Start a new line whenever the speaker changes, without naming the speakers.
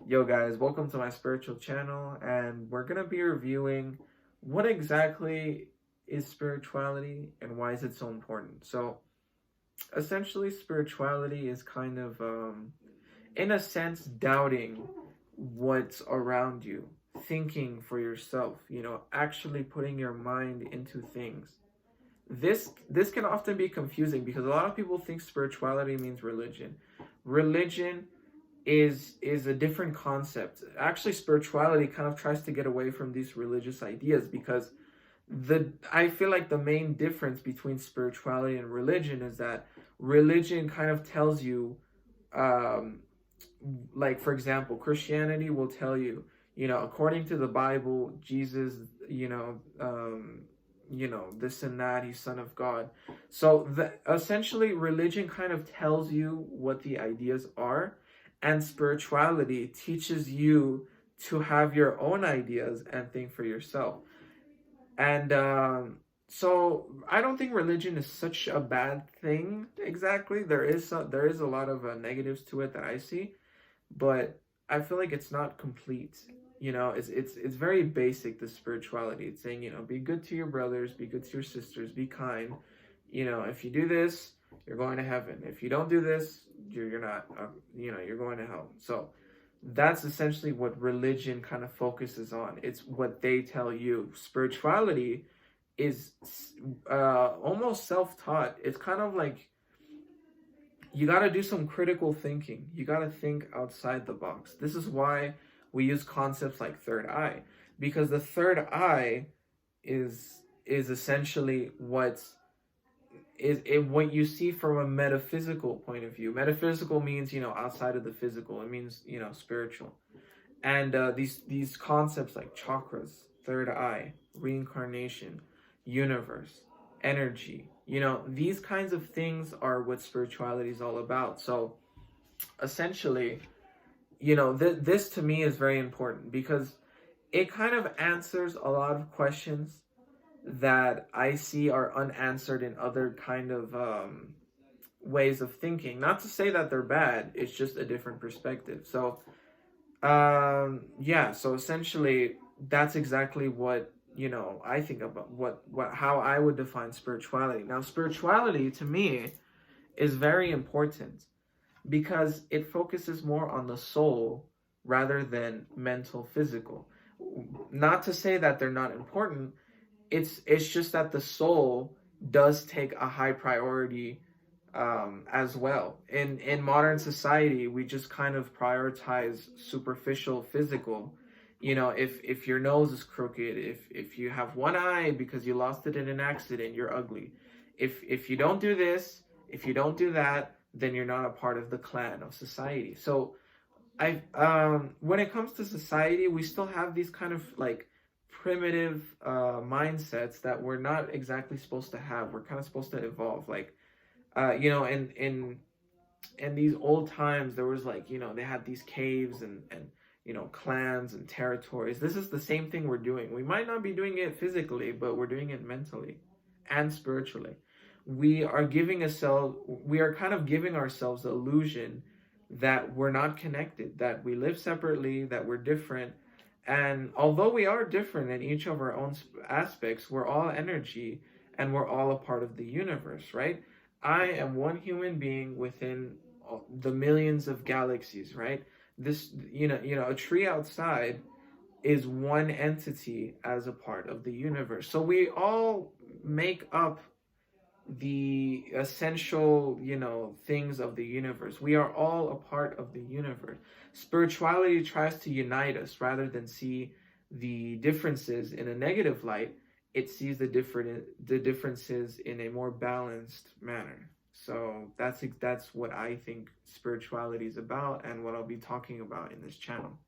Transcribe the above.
Yo guys, welcome to my spiritual channel, and we're gonna be reviewing what exactly is spirituality and why is it so important. So essentially spirituality is kind of in a sense doubting what's around you, thinking for yourself, actually putting your mind into things. This can often be confusing because a lot of people think spirituality means religion. Religion is a different concept. Actually, spirituality kind of tries to get away from these religious ideas because the I feel like the main difference between spirituality and religion is that religion kind of tells you, um, like for example, Christianity will tell you, according to the Bible, Jesus, this and that, he's son of God. So essentially, religion kind of tells you what the ideas are, and spirituality teaches you to have your own ideas and think for yourself. And so I don't think religion is such a bad thing exactly. There is a lot of negatives to it that I see, but I feel like it's not complete. It's very basic, the spirituality. It's saying, be good to your brothers, be good to your sisters, be kind. If you do this, you're going to heaven. If you don't do this, you're not. You're going to hell. So that's essentially what religion kind of focuses on. It's what they tell you. Spirituality is almost self-taught. It's kind of like you got to do some critical thinking. You got to think outside the box. This is why we use concepts like third eye, because the third eye is essentially what you see from a metaphysical point of view. Metaphysical means, outside of the physical. It means, spiritual. And these concepts like chakras, third eye, reincarnation, universe, energy, these kinds of things are what spirituality is all about. So essentially, this to me is very important because it kind of answers a lot of questions that I see are unanswered in other kind of ways of thinking. Not to say that they're bad, it's just a different perspective. So yeah, so essentially that's exactly what, I think about what how I would define spirituality. Now, spirituality to me is very important because it focuses more on the soul rather than mental, physical. Not to say that they're not important, it's just that the soul does take a high priority, as well. In modern society, we just kind of prioritize superficial, physical. If your nose is crooked, if you have one eye because you lost it in an accident, you're ugly. If you don't do this, if you don't do that, then you're not a part of the clan of society. So I when it comes to society, we still have these kind of like primitive mindsets that we're not exactly supposed to have. We're kind of supposed to evolve. Like in these old times, there was like, they had these caves and clans and territories. This is the same thing we're doing. We might not be doing it physically, but we're doing it mentally and spiritually. We are kind of giving ourselves the illusion that we're not connected, that we live separately, that we're different. And although we are different in each of our own aspects, we're all energy and we're all a part of the universe, right? I am one human being within the millions of galaxies, right? This, a tree outside is one entity as a part of the universe. So we all make up the essential, things of the universe. We are all a part of the universe. Spirituality tries to unite us rather than see the differences in a negative light. It sees the differences in a more balanced manner. So that's what I think spirituality is about and what I'll be talking about in this channel.